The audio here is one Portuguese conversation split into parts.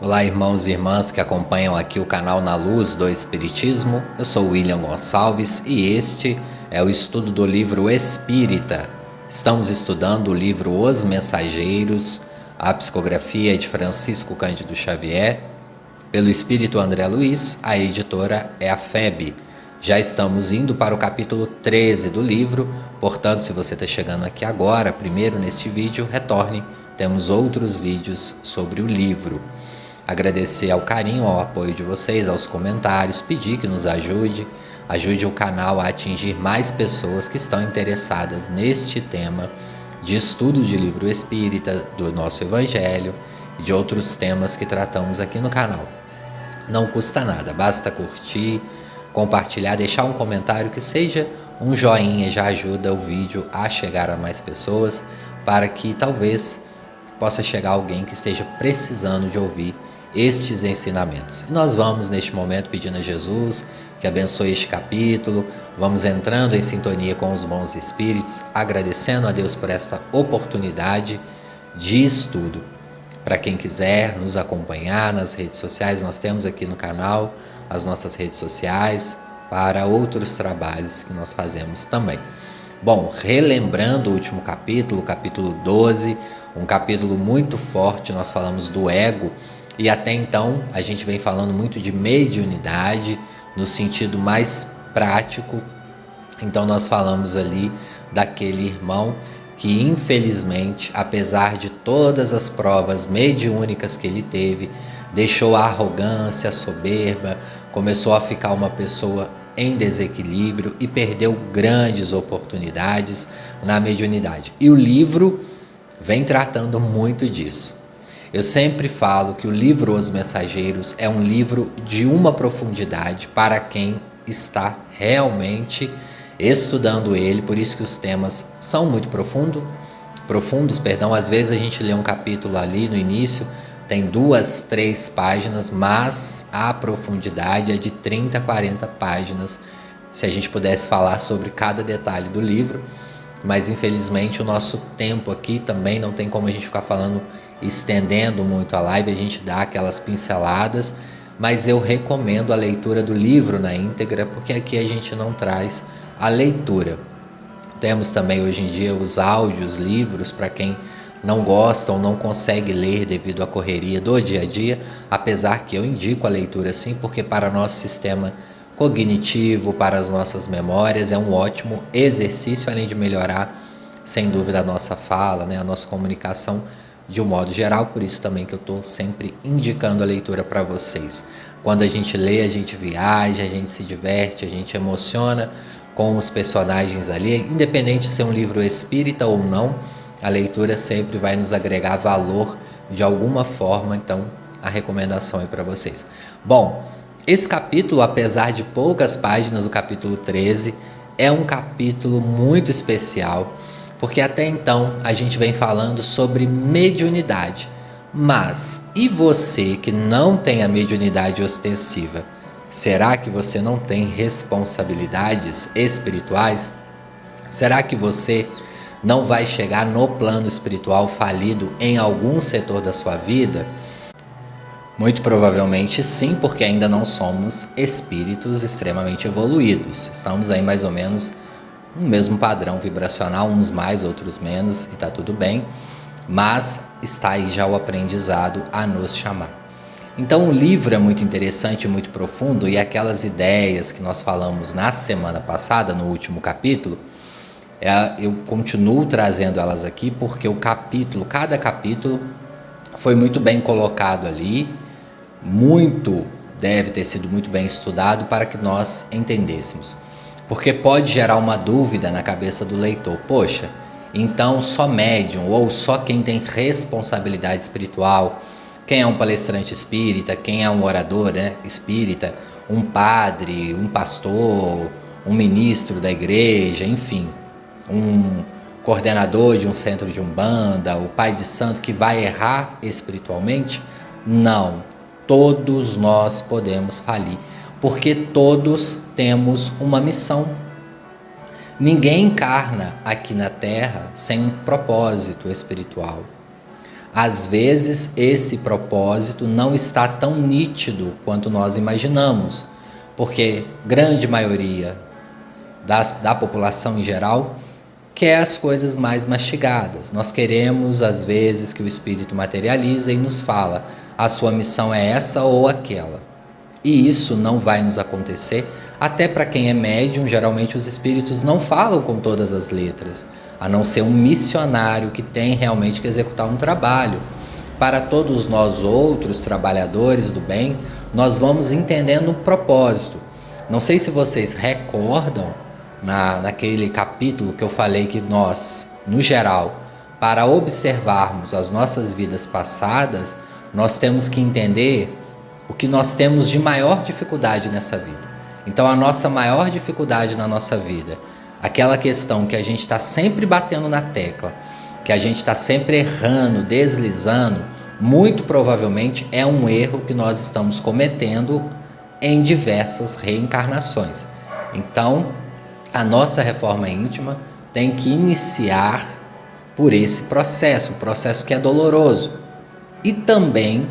Olá, irmãos e irmãs que acompanham aqui o canal Na Luz do Espiritismo. Eu sou William Gonçalves e este é o estudo do livro Espírita. Estamos estudando o livro Os Mensageiros, a psicografia de Francisco Cândido Xavier, pelo Espírito André Luiz. A editora é a FEB. Já estamos indo para o capítulo 13 do livro, portanto, se você está chegando aqui agora, primeiro neste vídeo, retorne, temos outros vídeos sobre o livro. Agradecer ao carinho, ao apoio de vocês, aos comentários, pedir que nos ajude o canal a atingir mais pessoas que estão interessadas neste tema de estudo de livro espírita, do nosso evangelho e de outros temas que tratamos aqui no canal. Não custa nada, basta curtir, compartilhar, deixar um comentário, que seja um joinha, já ajuda o vídeo a chegar a mais pessoas, para que talvez possa chegar alguém que esteja precisando de ouvir estes ensinamentos. E nós vamos neste momento pedindo a Jesus que abençoe este capítulo, vamos entrando em sintonia com os bons espíritos, agradecendo a Deus por esta oportunidade de estudo. Para quem quiser nos acompanhar nas redes sociais, nós temos aqui no canal as nossas redes sociais para outros trabalhos que nós fazemos também. Bom, relembrando o último capítulo, o capítulo 12, um capítulo muito forte, nós falamos do ego. E até então a gente vem falando muito de mediunidade no sentido mais prático. Então nós falamos ali daquele irmão que infelizmente, apesar de todas as provas mediúnicas que ele teve, deixou a arrogância, a soberba, começou a ficar uma pessoa em desequilíbrio e perdeu grandes oportunidades na mediunidade. E o livro vem tratando muito disso. Eu sempre falo que o livro Os Mensageiros é um livro de uma profundidade para quem está realmente estudando ele, por isso que os temas são muito profundos. Às vezes a gente lê um capítulo ali no início, tem 2, 3 páginas, mas a profundidade é de 30, 40 páginas, se a gente pudesse falar sobre cada detalhe do livro, mas infelizmente o nosso tempo aqui também não tem como a gente ficar falando, estendendo muito a live, a gente dá aquelas pinceladas, mas eu recomendo a leitura do livro na íntegra, porque aqui a gente não traz a leitura. Temos também hoje em dia os áudios, livros, para quem não gosta ou não consegue ler devido à correria do dia a dia, apesar que eu indico a leitura sim, porque para nosso sistema cognitivo, para as nossas memórias, é um ótimo exercício, além de melhorar, sem dúvida, a nossa fala, a nossa comunicação de um modo geral. Por isso também que eu estou sempre indicando a leitura para vocês. Quando a gente lê, a gente viaja, a gente se diverte, a gente emociona com os personagens ali, independente se é um livro espírita ou não, a leitura sempre vai nos agregar valor de alguma forma, então a recomendação é para vocês. Bom, esse capítulo, apesar de poucas páginas, o capítulo 13, é um capítulo muito especial, porque até então a gente vem falando sobre mediunidade. Mas e você que não tem a mediunidade ostensiva? Será que você não tem responsabilidades espirituais? Será que você não vai chegar no plano espiritual falido em algum setor da sua vida? Muito provavelmente sim, porque ainda não somos espíritos extremamente evoluídos. Estamos aí mais ou menos no mesmo padrão vibracional, uns mais, outros menos, e está tudo bem. Mas está aí já o aprendizado a nos chamar. Então o livro é muito interessante, muito profundo, e aquelas ideias que nós falamos na semana passada, no último capítulo, eu continuo trazendo elas aqui, porque cada capítulo foi muito bem colocado ali, deve ter sido muito bem estudado para que nós entendêssemos. Porque pode gerar uma dúvida na cabeça do leitor. Poxa, então só médium ou só quem tem responsabilidade espiritual, quem é um palestrante espírita, quem é um orador espírita, um padre, um pastor, um ministro da igreja, enfim, um coordenador de um centro de umbanda, o pai de santo que vai errar espiritualmente? Não, todos nós podemos falir, porque todos temos uma missão. Ninguém encarna aqui na Terra sem um propósito espiritual. Às vezes esse propósito não está tão nítido quanto nós imaginamos, porque grande maioria da população em geral quer as coisas mais mastigadas. Nós queremos, às vezes, que o Espírito materialize e nos fala: a sua missão é essa ou aquela. E isso não vai nos acontecer. Até para quem é médium, geralmente os espíritos não falam com todas as letras, a não ser um missionário que tem realmente que executar um trabalho. Para todos nós outros trabalhadores do bem, nós vamos entendendo o propósito. Não sei se vocês recordam, naquele capítulo que eu falei que nós, no geral, para observarmos as nossas vidas passadas, nós temos que entender o que nós temos de maior dificuldade nessa vida. Então, a nossa maior dificuldade na nossa vida, aquela questão que a gente está sempre batendo na tecla, que a gente está sempre errando, deslizando, muito provavelmente é um erro que nós estamos cometendo em diversas reencarnações. Então, a nossa reforma íntima tem que iniciar por esse processo, um processo que é doloroso. E também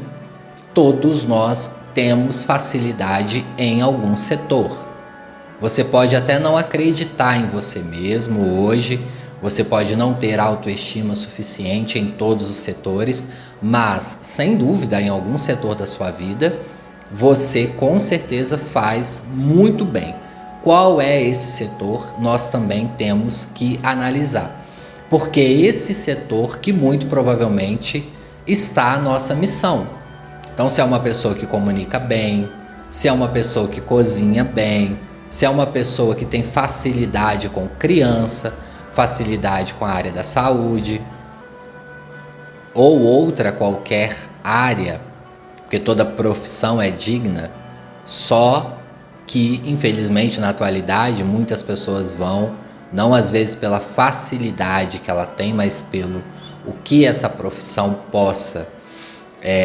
todos nós temos facilidade em algum setor. Você pode até não acreditar em você mesmo hoje, você pode não ter autoestima suficiente em todos os setores, mas, sem dúvida, em algum setor da sua vida, você com certeza faz muito bem. Qual é esse setor? Nós também temos que analisar, porque esse setor que muito provavelmente está a nossa missão. Então, se é uma pessoa que comunica bem, se é uma pessoa que cozinha bem, se é uma pessoa que tem facilidade com criança, facilidade com a área da saúde, ou outra qualquer área, porque toda profissão é digna, só que, infelizmente, na atualidade, muitas pessoas vão, não às vezes pela facilidade que ela tem, mas pelo o que essa profissão possa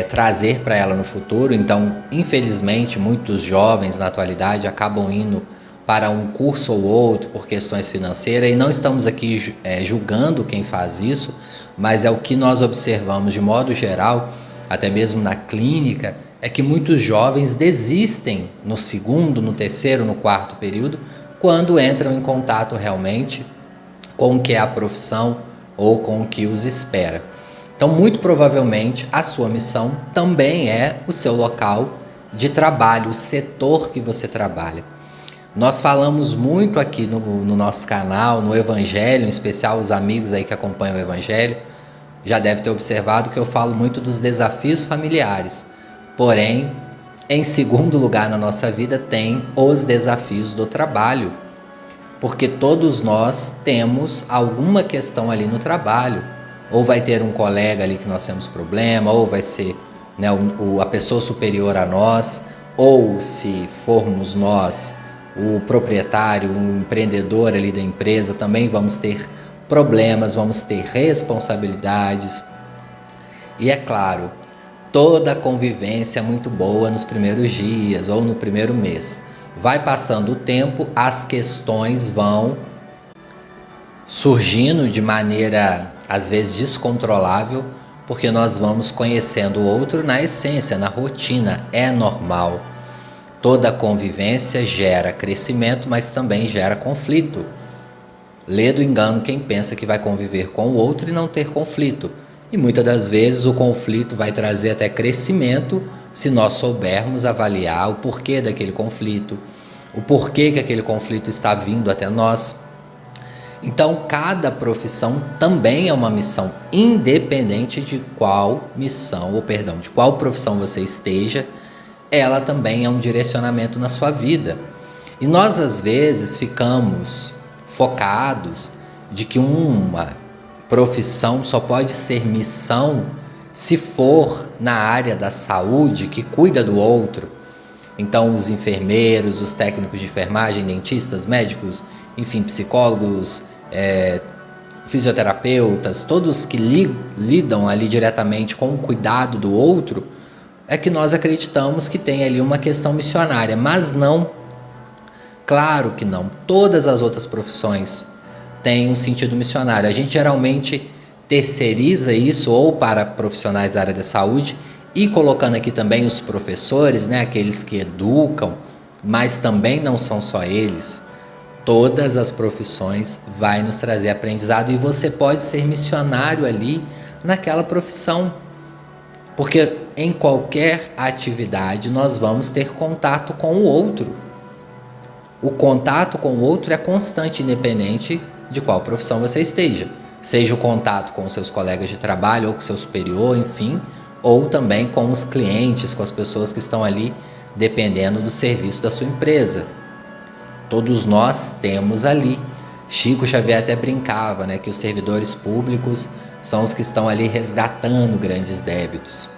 trazer para ela no futuro. Então, infelizmente, muitos jovens na atualidade acabam indo para um curso ou outro por questões financeiras, e não estamos aqui julgando quem faz isso, mas é o que nós observamos de modo geral, até mesmo na clínica, é que muitos jovens desistem no segundo, no terceiro, no quarto período, quando entram em contato realmente com o que é a profissão ou com o que os espera. Então, muito provavelmente, a sua missão também é o seu local de trabalho, o setor que você trabalha. Nós falamos muito aqui no nosso canal, no Evangelho, em especial os amigos aí que acompanham o Evangelho, já devem ter observado que eu falo muito dos desafios familiares. Porém, em segundo lugar na nossa vida tem os desafios do trabalho, porque todos nós temos alguma questão ali no trabalho. Ou vai ter um colega ali que nós temos problema, ou vai ser a pessoa superior a nós, ou se formos nós o proprietário, o empreendedor ali da empresa, também vamos ter problemas, vamos ter responsabilidades. E é claro, toda convivência é muito boa nos primeiros dias ou no primeiro mês. Vai passando o tempo, as questões vão surgindo de maneira, às vezes, descontrolável, porque nós vamos conhecendo o outro na essência, na rotina, é normal. Toda convivência gera crescimento, mas também gera conflito. Lê do engano quem pensa que vai conviver com o outro e não ter conflito. E muitas das vezes o conflito vai trazer até crescimento se nós soubermos avaliar o porquê daquele conflito, o porquê que aquele conflito está vindo até nós. Então, cada profissão também é uma missão, independente de qual de qual profissão você esteja, ela também é um direcionamento na sua vida. E nós, às vezes, ficamos focados de que uma profissão só pode ser missão se for na área da saúde, que cuida do outro. Então, os enfermeiros, os técnicos de enfermagem, dentistas, médicos, enfim, psicólogos, fisioterapeutas, todos que lidam ali diretamente com o cuidado do outro, é que nós acreditamos que tem ali uma questão missionária, mas não. Claro que não. Todas as outras profissões têm um sentido missionário. A gente geralmente terceiriza isso ou para profissionais da área da saúde e colocando aqui também os professores, né, aqueles que educam, mas também não são só eles. Todas as profissões vai nos trazer aprendizado e você pode ser missionário ali naquela profissão. Porque em qualquer atividade nós vamos ter contato com o outro. O contato com o outro é constante, independente de qual profissão você esteja. Seja o contato com os seus colegas de trabalho ou com o seu superior, enfim, ou também com os clientes, com as pessoas que estão ali dependendo do serviço da sua empresa. Todos nós temos ali. Chico Xavier até brincava, né, que os servidores públicos são os que estão ali resgatando grandes débitos,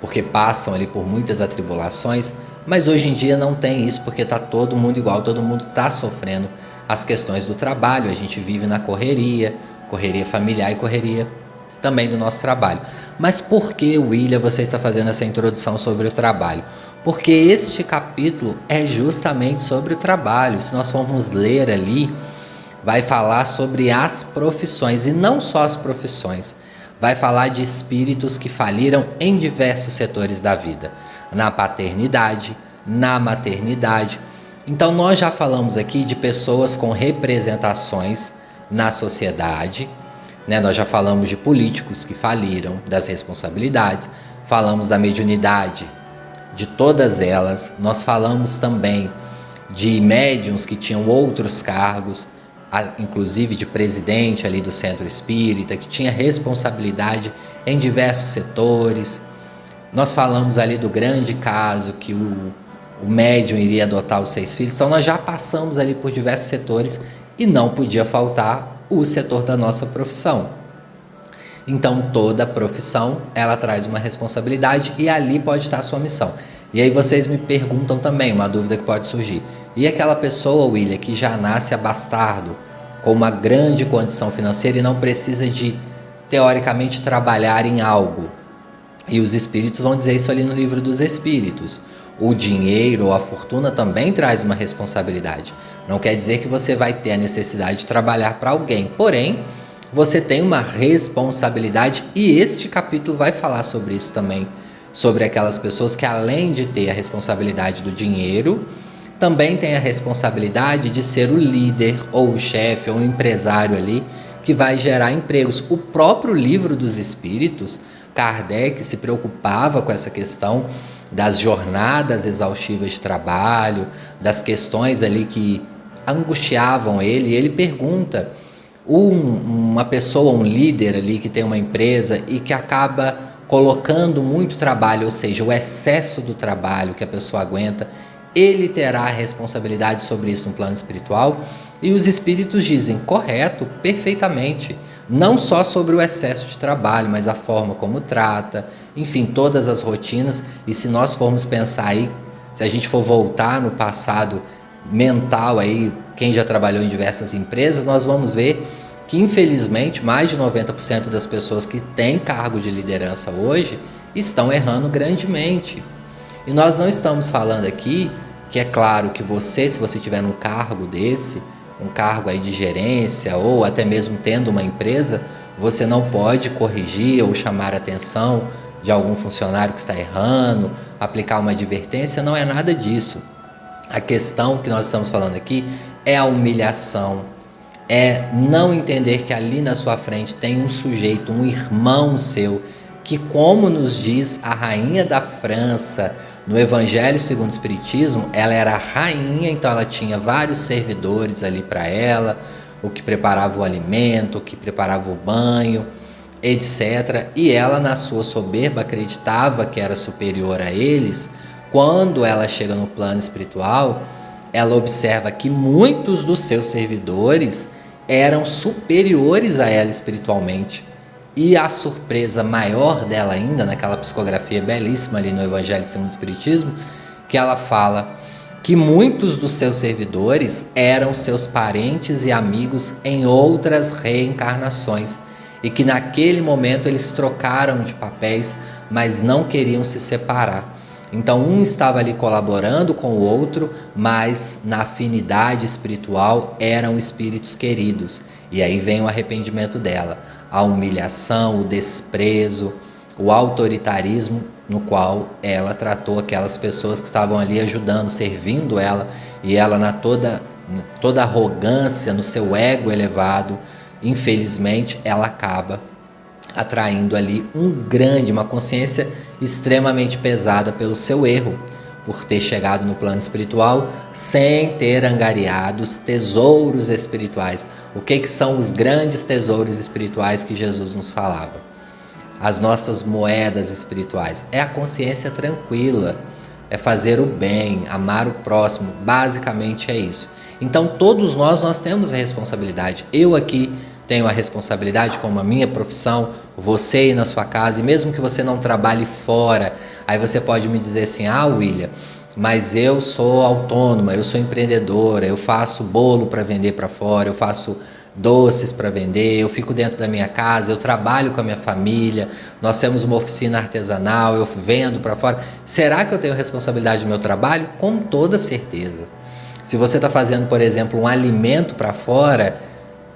porque passam ali por muitas atribulações, mas hoje em dia não tem isso, porque está todo mundo igual, todo mundo está sofrendo as questões do trabalho, a gente vive na correria familiar e correria também do nosso trabalho. Mas por que, William, você está fazendo essa introdução sobre o trabalho? Porque este capítulo é justamente sobre o trabalho. Se nós formos ler ali, vai falar sobre as profissões, e não só as profissões. Vai falar de espíritos que faliram em diversos setores da vida. Na paternidade, na maternidade. Então nós já falamos aqui de pessoas com representações na sociedade, né? Nós já falamos de políticos que faliram, das responsabilidades, falamos da mediunidade, de todas elas. Nós falamos também de médiuns que tinham outros cargos, inclusive de presidente ali do centro espírita, que tinha responsabilidade em diversos setores. Nós falamos ali do grande caso que o médium iria adotar os 6 filhos. Então nós já passamos ali por diversos setores e não podia faltar o setor da nossa profissão. Então toda profissão ela traz uma responsabilidade e ali pode estar a sua missão. E aí vocês me perguntam também, uma dúvida que pode surgir: e aquela pessoa, William, que já nasce abastardo, com uma grande condição financeira e não precisa de, teoricamente, trabalhar em algo? E os espíritos vão dizer isso ali no Livro dos Espíritos. O dinheiro ou a fortuna também traz uma responsabilidade. Não quer dizer que você vai ter a necessidade de trabalhar para alguém, porém, você tem uma responsabilidade, e este capítulo vai falar sobre isso também, sobre aquelas pessoas que, além de ter a responsabilidade do dinheiro, também tem a responsabilidade de ser o líder ou o chefe ou o empresário ali que vai gerar empregos. O próprio Livro dos Espíritos, Kardec se preocupava com essa questão das jornadas exaustivas de trabalho, das questões ali que angustiavam ele. E ele pergunta: uma pessoa, um líder ali que tem uma empresa e que acaba colocando muito trabalho, ou seja, o excesso do trabalho que a pessoa aguenta, ele terá responsabilidade sobre isso no plano espiritual? E os espíritos dizem: correto, perfeitamente. Não só sobre o excesso de trabalho, mas a forma como trata, enfim, todas as rotinas. E se nós formos pensar aí, se a gente for voltar no passado mental aí, quem já trabalhou em diversas empresas, nós vamos ver que, infelizmente, mais de 90% das pessoas que têm cargo de liderança hoje estão errando grandemente. E nós não estamos falando aqui que, é claro que você, se você tiver um cargo desse, um cargo aí de gerência ou até mesmo tendo uma empresa, você não pode corrigir ou chamar a atenção de algum funcionário que está errando, aplicar uma advertência. Não é nada disso. A questão que nós estamos falando aqui é a humilhação, é não entender que ali na sua frente tem um sujeito, um irmão seu, que, como nos diz a rainha da França, no Evangelho segundo o Espiritismo, ela era a rainha, então ela tinha vários servidores ali para ela, o que preparava o alimento, o que preparava o banho, etc. E ela, na sua soberba, acreditava que era superior a eles. Quando ela chega no plano espiritual, ela observa que muitos dos seus servidores eram superiores a ela espiritualmente. E a surpresa maior dela ainda, naquela psicografia belíssima ali no Evangelho segundo o Espiritismo, que ela fala que muitos dos seus servidores eram seus parentes e amigos em outras reencarnações, e que naquele momento eles trocaram de papéis, mas não queriam se separar. Então um estava ali colaborando com o outro, mas na afinidade espiritual eram espíritos queridos. E aí vem o arrependimento dela. a humilhação, o desprezo, o autoritarismo no qual ela tratou aquelas pessoas que estavam ali ajudando, servindo ela, e ela na toda arrogância, no seu ego elevado, infelizmente ela acaba atraindo ali uma consciência extremamente pesada pelo seu erro, por ter chegado no plano espiritual sem ter angariado os tesouros espirituais. O que são os grandes tesouros espirituais que Jesus nos falava? As nossas moedas espirituais. É a consciência tranquila, é fazer o bem, amar o próximo, basicamente é isso. Então todos nós temos a responsabilidade. Eu aqui tenho a responsabilidade como a minha profissão, você aí na sua casa, e mesmo que você não trabalhe fora, aí você pode me dizer assim, William, mas eu sou autônoma, eu sou empreendedora, eu faço bolo para vender para fora, eu faço doces para vender, eu fico dentro da minha casa, eu trabalho com a minha família, nós temos uma oficina artesanal, eu vendo para fora. Será que eu tenho responsabilidade no meu trabalho? Com toda certeza. Se você está fazendo, por exemplo, um alimento para fora,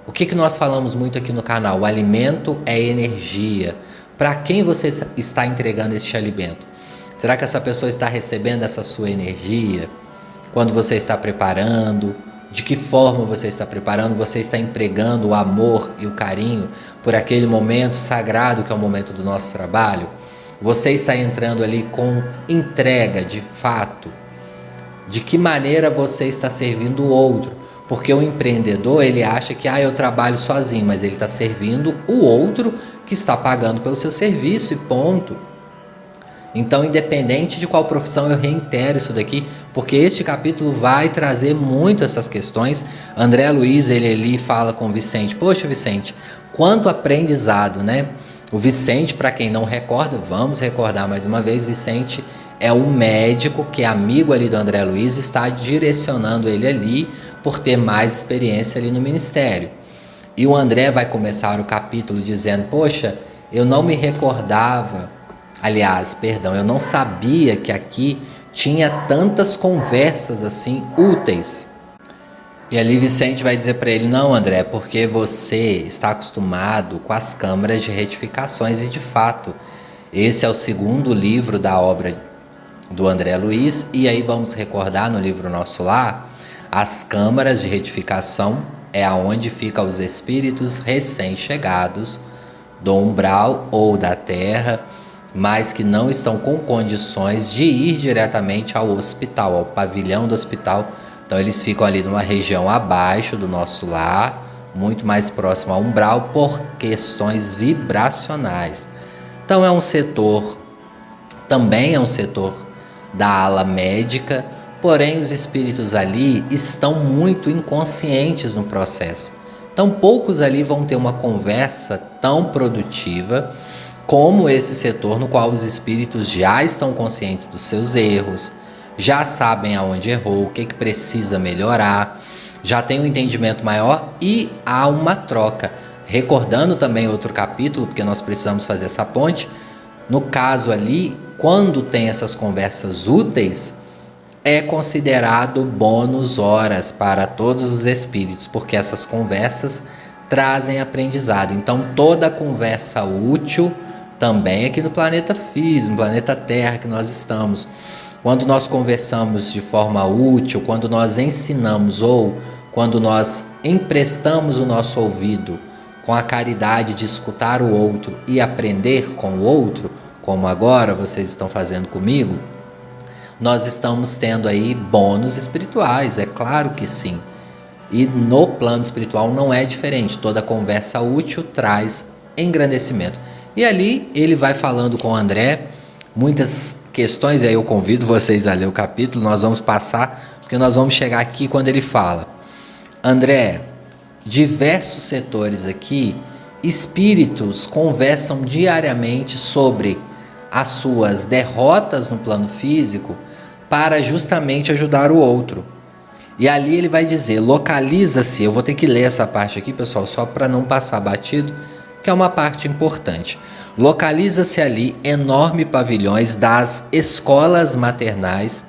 o que nós falamos muito aqui no canal? O alimento é energia. Para quem você está entregando este alimento? Será que essa pessoa está recebendo essa sua energia? Quando você está preparando? De que forma você está preparando? Você está empregando o amor e o carinho por aquele momento sagrado que é o momento do nosso trabalho? Você está entrando ali com entrega de fato? De que maneira você está servindo o outro? Porque o empreendedor, ele acha que eu trabalho sozinho, mas ele está servindo o outro que está pagando pelo seu serviço e ponto. Então, independente de qual profissão, eu reitero isso daqui, porque este capítulo vai trazer muito essas questões. André Luiz, ele ali fala com o Vicente, poxa Vicente, quanto aprendizado, né? O Vicente, para quem não recorda, vamos recordar mais uma vez, Vicente é um médico que é amigo ali do André Luiz, está direcionando ele ali por ter mais experiência ali no ministério. E o André vai começar o capítulo dizendo, poxa, eu não me recordava, eu não sabia que aqui tinha tantas conversas assim úteis. E ali Vicente vai dizer para ele, não André, porque você está acostumado com as câmaras de retificações e de fato, esse é o segundo livro da obra do André Luiz, e aí vamos recordar no livro Nosso Lar, as câmaras de retificação é aonde ficam os espíritos recém-chegados do umbral ou da terra, mas que não estão com condições de ir diretamente ao hospital, ao pavilhão do hospital. Então eles ficam ali numa região abaixo do Nosso Lar, muito mais próximo ao umbral por questões vibracionais. Então também é um setor da ala médica, porém os espíritos ali estão muito inconscientes no processo. Então poucos ali vão ter uma conversa tão produtiva como esse setor no qual os espíritos já estão conscientes dos seus erros, já sabem aonde errou, o que precisa melhorar, já tem um entendimento maior e há uma troca. Recordando também outro capítulo, porque nós precisamos fazer essa ponte, no caso ali, quando tem essas conversas úteis, é considerado bônus horas para todos os espíritos, porque essas conversas trazem aprendizado. Então toda conversa útil, também aqui no planeta físico, no planeta Terra que nós estamos, quando nós conversamos de forma útil, quando nós ensinamos ou quando nós emprestamos o nosso ouvido com a caridade de escutar o outro e aprender com o outro, como agora vocês estão fazendo comigo, nós estamos tendo aí bônus espirituais, é claro que sim. E no plano espiritual não é diferente, toda conversa útil traz engrandecimento. E ali ele vai falando com o André, muitas questões, e aí eu convido vocês a ler o capítulo, nós vamos passar, porque nós vamos chegar aqui quando ele fala, André, diversos setores aqui, espíritos conversam diariamente sobre as suas derrotas no plano físico para justamente ajudar o outro. E ali ele vai dizer, localiza-se, eu vou ter que ler essa parte aqui, pessoal, só para não passar batido, que é uma parte importante. Localiza-se ali enormes pavilhões das escolas maternais.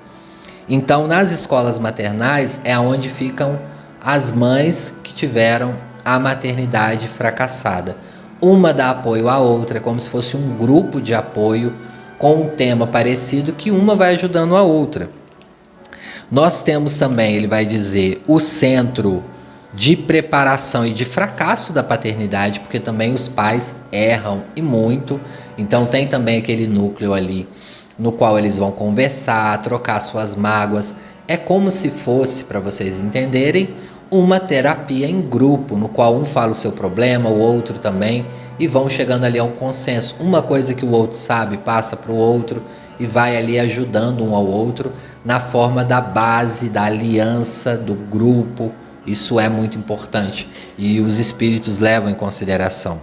Então, nas escolas maternais é onde ficam as mães que tiveram a maternidade fracassada. uma dá apoio à outra, é como se fosse um grupo de apoio com um tema parecido que uma vai ajudando a outra. Nós temos também, ele vai dizer, o centro de preparação e de fracasso da paternidade, porque também os pais erram e muito, então tem também aquele núcleo ali no qual eles vão conversar, trocar suas mágoas. É como se fosse, para vocês entenderem, uma terapia em grupo, no qual um fala o seu problema, o outro também, e vão chegando ali a um consenso. Uma coisa que o outro sabe passa para o outro e vai ali ajudando um ao outro na forma da base, da aliança, do grupo. Isso é muito importante e os espíritos levam em consideração.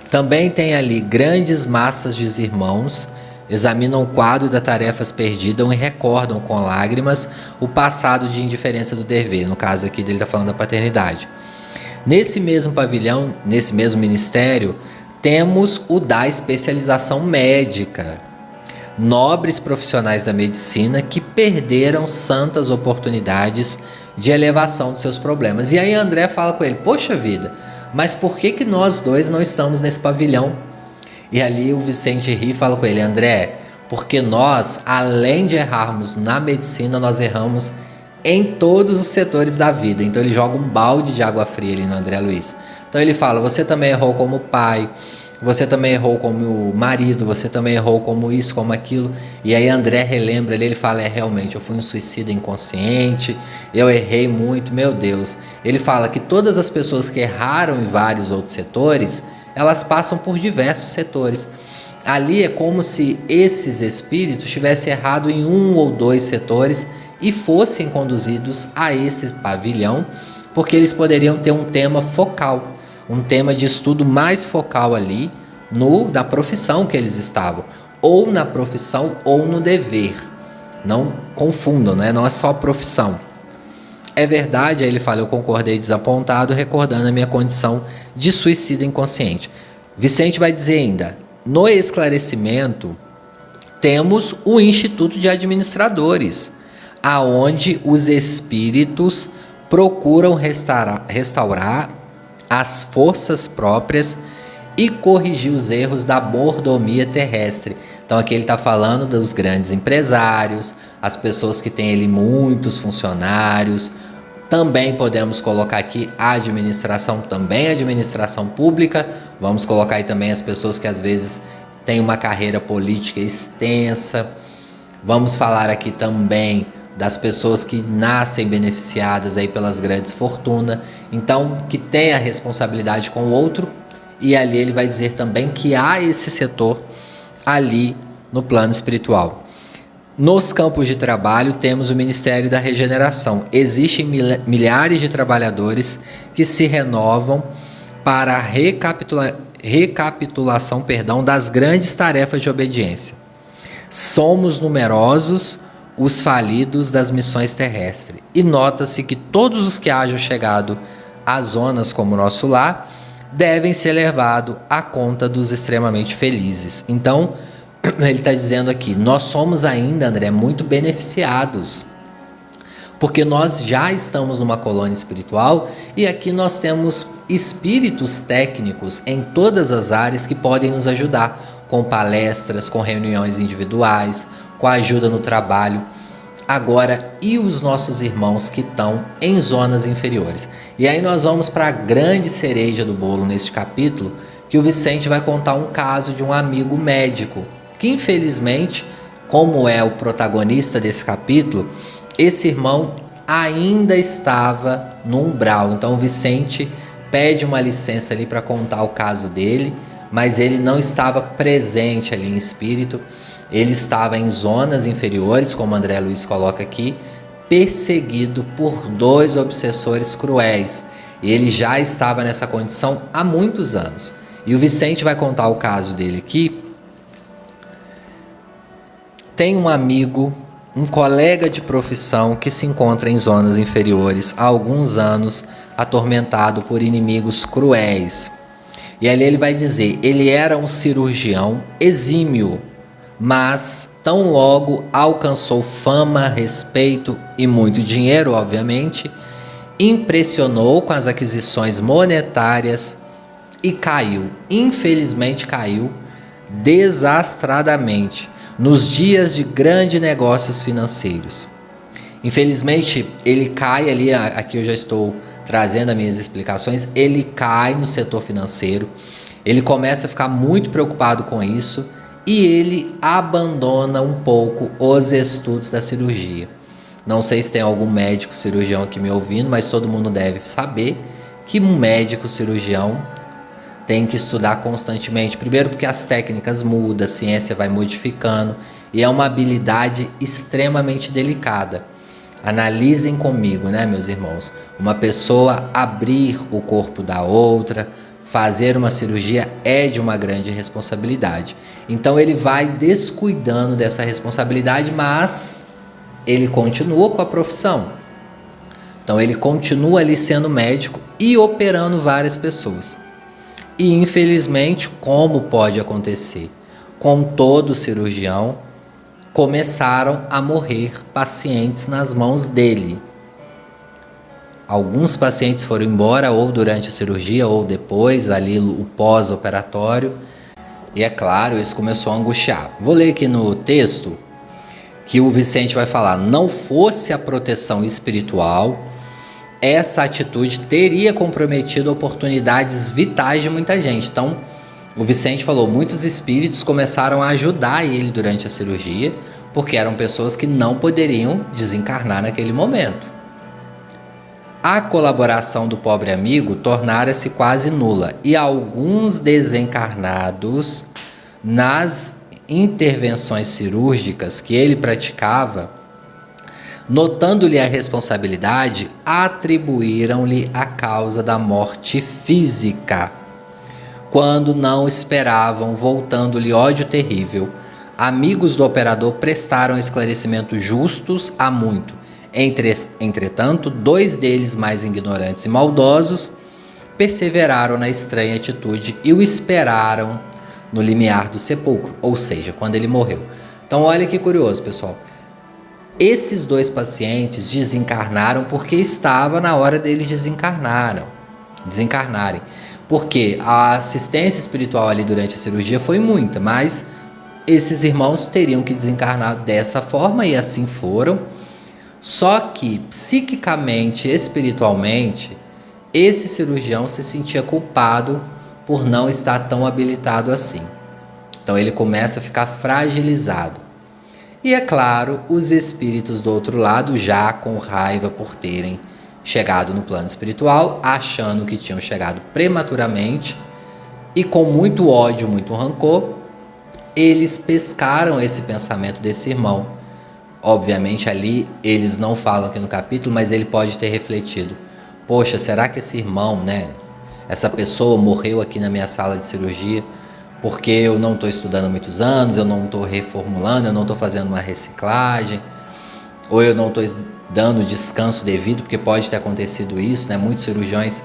Também tem ali grandes massas de irmãos, examinam o quadro das tarefas perdidas e recordam com lágrimas o passado de indiferença do dever. No caso aqui dele está falando da paternidade. Nesse mesmo pavilhão, nesse mesmo ministério, temos o da especialização médica. Nobres profissionais da medicina que perderam santas oportunidades de elevação dos seus problemas. E aí André fala com ele, poxa vida, mas por que nós dois não estamos nesse pavilhão? E ali o Vicente ri e fala com ele, André, porque nós, além de errarmos na medicina, nós erramos em todos os setores da vida. Então ele joga um balde de água fria ali no André Luiz. Então ele fala, você também errou como pai, você também errou como marido, você também errou como isso, como aquilo. E aí André relembra ali, ele fala, realmente, eu fui um suicida inconsciente, eu errei muito, meu Deus. Ele fala que todas as pessoas que erraram em vários outros setores, elas passam por diversos setores. Ali é como se esses espíritos tivessem errado em um ou dois setores e fossem conduzidos a esse pavilhão, porque eles poderiam ter um tema focal, um tema de estudo mais focal ali da profissão que eles estavam, ou na profissão ou no dever. Não confundam, né? Não é só profissão. É verdade, aí ele fala, eu concordei desapontado, recordando a minha condição de suicida inconsciente. Vicente vai dizer ainda, no esclarecimento, temos o Instituto de Administradores, aonde os espíritos procuram restaurar as forças próprias e corrigir os erros da mordomia terrestre. Então aqui ele está falando dos grandes empresários, as pessoas que têm ali muitos funcionários. Também podemos colocar aqui a administração, também a administração pública. Vamos colocar aí também as pessoas que às vezes têm uma carreira política extensa. Vamos falar aqui também das pessoas que nascem beneficiadas aí pelas grandes fortunas, então que tem a responsabilidade com o outro, e ali ele vai dizer também que há esse setor ali no plano espiritual. Nos campos de trabalho temos o Ministério da Regeneração. Existem milhares de trabalhadores que se renovam para a recapitulação das grandes tarefas de obediência. Somos numerosos os falidos das missões terrestres. E nota-se que todos os que hajam chegado a zonas como o nosso lar devem ser levados à conta dos extremamente felizes. Então, ele está dizendo aqui, nós somos ainda, André, muito beneficiados, porque nós já estamos numa colônia espiritual e aqui nós temos espíritos técnicos em todas as áreas que podem nos ajudar, com palestras, com reuniões individuais, com a ajuda no trabalho. Agora, e os nossos irmãos que estão em zonas inferiores? E aí nós vamos para a grande cereja do bolo neste capítulo, que o Vicente vai contar um caso de um amigo médico, que infelizmente, como é o protagonista desse capítulo, esse irmão ainda estava no umbral. Então o Vicente pede uma licença ali para contar o caso dele, mas ele não estava presente ali em espírito. Ele estava em zonas inferiores, como André Luiz coloca aqui, perseguido por 2 obsessores cruéis. E ele já estava nessa condição há muitos anos. E o Vicente vai contar o caso dele aqui. Tem um amigo, um colega de profissão que se encontra em zonas inferiores há alguns anos, atormentado por inimigos cruéis. E ali ele vai dizer, ele era um cirurgião exímio, mas tão logo alcançou fama, respeito e muito dinheiro, obviamente, impressionou com as aquisições monetárias e caiu, infelizmente caiu desastradamente nos dias de grandes negócios financeiros. Infelizmente ele cai ali, aqui eu já estou trazendo as minhas explicações, ele cai no setor financeiro, ele começa a ficar muito preocupado com isso e ele abandona um pouco os estudos da cirurgia. Não sei se tem algum médico cirurgião aqui me ouvindo, mas todo mundo deve saber que um médico cirurgião tem que estudar constantemente. Primeiro porque as técnicas mudam, a ciência vai modificando e é uma habilidade extremamente delicada. Analisem comigo, né, meus irmãos? Uma pessoa abrir o corpo da outra, fazer uma cirurgia é de uma grande responsabilidade. Então ele vai descuidando dessa responsabilidade, mas ele continua com a profissão. Então ele continua ali sendo médico e operando várias pessoas. E infelizmente, como pode acontecer com todo cirurgião, começaram a morrer pacientes nas mãos dele. Alguns pacientes foram embora ou durante a cirurgia ou depois, ali o pós-operatório. E é claro, isso começou a angustiar. Vou ler aqui no texto que o Vicente vai falar: não fosse a proteção espiritual, essa atitude teria comprometido oportunidades vitais de muita gente. Então, o Vicente falou, muitos espíritos começaram a ajudar ele durante a cirurgia, porque eram pessoas que não poderiam desencarnar naquele momento. A colaboração do pobre amigo tornara-se quase nula, e alguns desencarnados, nas intervenções cirúrgicas que ele praticava, notando-lhe a responsabilidade, atribuíram-lhe a causa da morte física. Quando não esperavam, voltando-lhe ódio terrível, amigos do operador prestaram esclarecimentos justos a muito. Entretanto, 2 deles, mais ignorantes e maldosos, perseveraram na estranha atitude e o esperaram no limiar do sepulcro, ou seja, quando ele morreu. Então olha que curioso, pessoal. Esses 2 pacientes desencarnaram porque estava na hora deles desencarnarem. Porque a assistência espiritual ali durante a cirurgia foi muita, mas esses irmãos teriam que desencarnar dessa forma e assim foram. Só que psiquicamente, espiritualmente, esse cirurgião se sentia culpado por não estar tão habilitado assim. Então ele começa a ficar fragilizado. E é claro, os espíritos do outro lado, já com raiva por terem chegado no plano espiritual, achando que tinham chegado prematuramente e com muito ódio, muito rancor, eles pescaram esse pensamento desse irmão. Obviamente ali eles não falam aqui no capítulo, mas ele pode ter refletido: poxa, será que esse irmão, né, essa pessoa morreu aqui na minha sala de cirurgia porque eu não estou estudando há muitos anos, eu não estou reformulando, eu não estou fazendo uma reciclagem, ou eu não estou dando descanso devido, porque pode ter acontecido isso, né? Muitos cirurgiões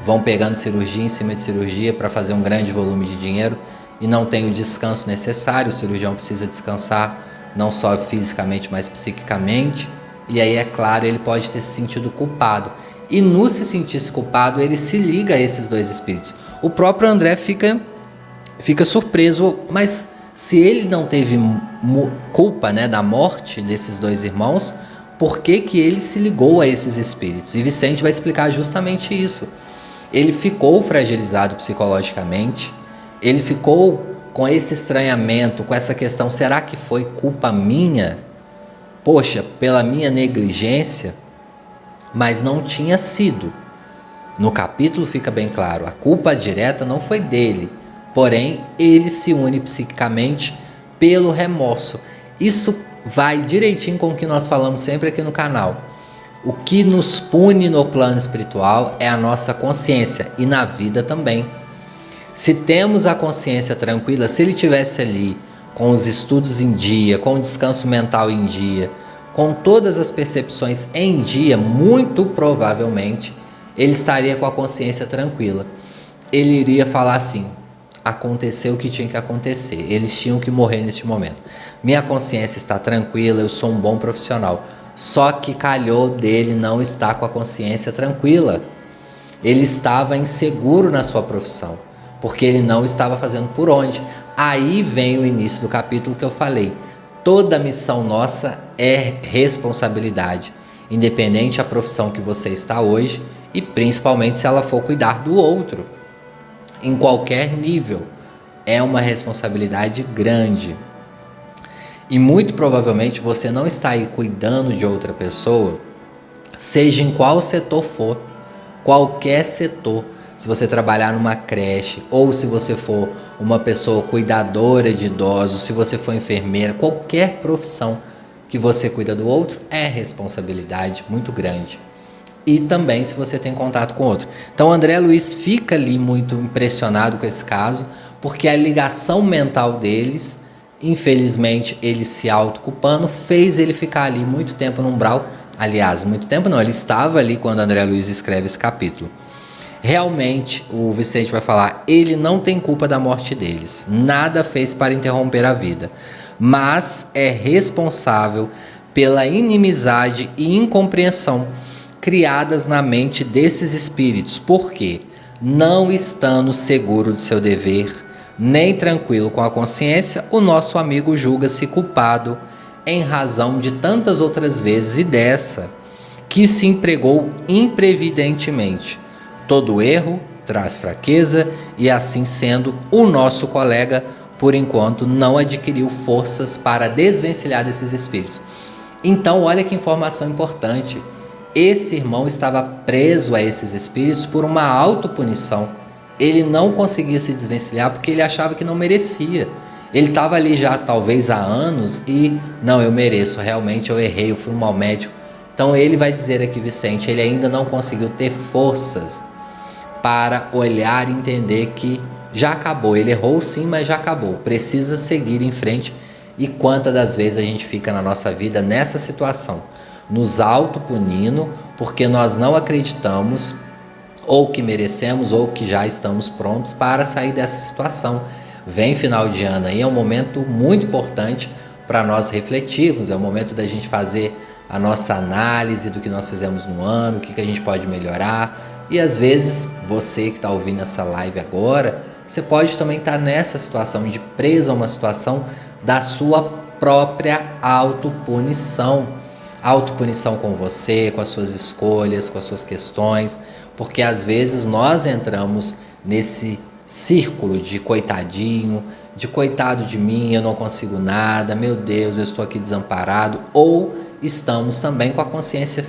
vão pegando cirurgia em cima de cirurgia para fazer um grande volume de dinheiro e não tem o descanso necessário. O cirurgião precisa descansar não só fisicamente, mas psiquicamente, e aí, é claro, ele pode ter se sentido culpado. E no se sentir culpado, ele se liga a esses 2 espíritos. O próprio André fica surpreso, mas se ele não teve culpa, né, da morte desses 2 irmãos, por que que ele se ligou a esses espíritos? E Vicente vai explicar justamente isso. Ele ficou fragilizado psicologicamente, ele ficou com esse estranhamento, com essa questão: será que foi culpa minha? Poxa, pela minha negligência? Mas não tinha sido. No capítulo fica bem claro, a culpa direta não foi dele, porém ele se une psiquicamente pelo remorso. Isso vai direitinho com o que nós falamos sempre aqui no canal. O que nos pune no plano espiritual é a nossa consciência, e na vida também. Se temos a consciência tranquila, se ele tivesse ali com os estudos em dia, com o descanso mental em dia, com todas as percepções em dia, muito provavelmente ele estaria com a consciência tranquila. Ele iria falar assim: aconteceu o que tinha que acontecer, eles tinham que morrer neste momento. Minha consciência está tranquila, eu sou um bom profissional. Só que calhou dele não estar com a consciência tranquila. Ele estava inseguro na sua profissão, porque ele não estava fazendo por onde. Aí vem o início do capítulo que eu falei. Toda missão nossa é responsabilidade, independente da profissão que você está hoje e principalmente se ela for cuidar do outro. Em qualquer nível, é uma responsabilidade grande. E muito provavelmente você não está aí cuidando de outra pessoa, seja em qual setor for, qualquer setor. Se você trabalhar numa creche, ou se você for uma pessoa cuidadora de idosos, se você for enfermeira, qualquer profissão que você cuida do outro, é responsabilidade muito grande. E também se você tem contato com outro. Então André Luiz fica ali muito impressionado com esse caso, porque a ligação mental deles, infelizmente ele se autoculpando, fez ele ficar ali muito tempo no umbral. Aliás, muito tempo não, ele estava ali quando André Luiz escreve esse capítulo. Realmente, o Vicente vai falar, ele não tem culpa da morte deles, nada fez para interromper a vida, mas é responsável pela inimizade e incompreensão criadas na mente desses espíritos, porque, não estando seguro de seu dever, nem tranquilo com a consciência, o nosso amigo julga-se culpado em razão de tantas outras vezes e dessa, que se empregou imprevidentemente. Todo erro traz fraqueza e, assim sendo, o nosso colega, por enquanto, não adquiriu forças para desvencilhar desses espíritos. Então, olha que informação importante. Esse irmão estava preso a esses espíritos por uma autopunição. Ele não conseguia se desvencilhar porque ele achava que não merecia. Ele estava ali já talvez há anos e, não, eu mereço, realmente eu errei, eu fui um mau médico. Então ele vai dizer aqui, Vicente, ele ainda não conseguiu ter forças para olhar e entender que já acabou. Ele errou sim, mas já acabou. Precisa seguir em frente. E quantas das vezes a gente fica na nossa vida nessa situação? Nos autopunindo porque nós não acreditamos ou que merecemos ou que já estamos prontos para sair dessa situação. Vem final de ano aí, é um momento muito importante para nós refletirmos, é o momento da gente fazer a nossa análise do que nós fizemos no ano, o que a gente pode melhorar. E às vezes, você que está ouvindo essa live agora, você pode também estar nessa situação de preso a uma situação da sua própria autopunição. Autopunição com você, com as suas escolhas, com as suas questões, porque às vezes nós entramos nesse círculo de coitadinho, de coitado de mim, eu não consigo nada, meu Deus, eu estou aqui desamparado, ou estamos também com a consciência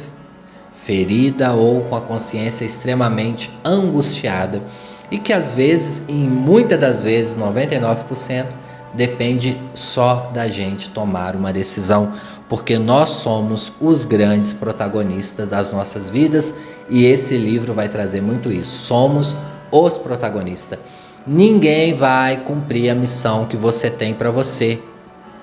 ferida ou com a consciência extremamente angustiada e que às vezes, em muitas das vezes, 99%, depende só da gente tomar uma decisão, porque nós somos os grandes protagonistas das nossas vidas e esse livro vai trazer muito isso. Somos os protagonistas. Ninguém vai cumprir a missão que você tem para você.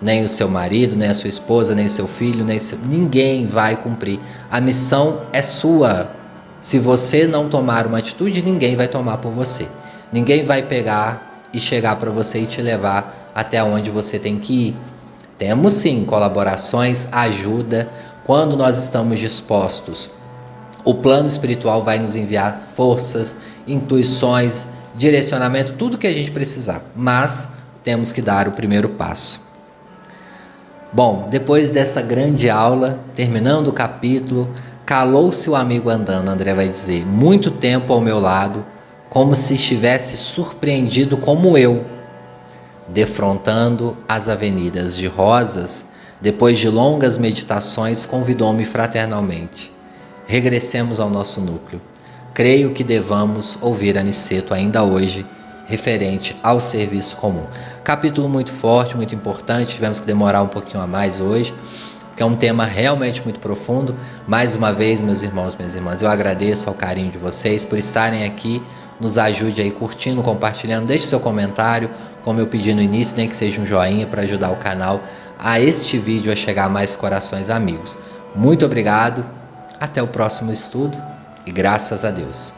Nem o seu marido, nem a sua esposa, nem seu filho, ninguém vai cumprir. A missão é sua. Se você não tomar uma atitude, ninguém vai tomar por você. Ninguém vai pegar e chegar para você e te levar até onde você tem que ir. Temos sim colaborações, ajuda, quando nós estamos dispostos. O plano espiritual vai nos enviar forças, intuições, direcionamento, tudo que a gente precisar. Mas temos que dar o primeiro passo. Bom, depois dessa grande aula, terminando o capítulo, calou-se o amigo andando, André vai dizer, muito tempo ao meu lado, como se estivesse surpreendido como eu, defrontando as avenidas de rosas, depois de longas meditações, convidou-me fraternalmente. Regressemos ao nosso núcleo. Creio que devamos ouvir Aniceto ainda hoje, referente ao serviço comum. Capítulo muito forte, muito importante, tivemos que demorar um pouquinho a mais hoje, porque é um tema realmente muito profundo. Mais uma vez, meus irmãos, minhas irmãs, eu agradeço ao carinho de vocês por estarem aqui, nos ajude aí curtindo, compartilhando, deixe seu comentário, como eu pedi no início, nem que seja um joinha para ajudar o canal a este vídeo a chegar a mais corações amigos. Muito obrigado, até o próximo estudo e graças a Deus.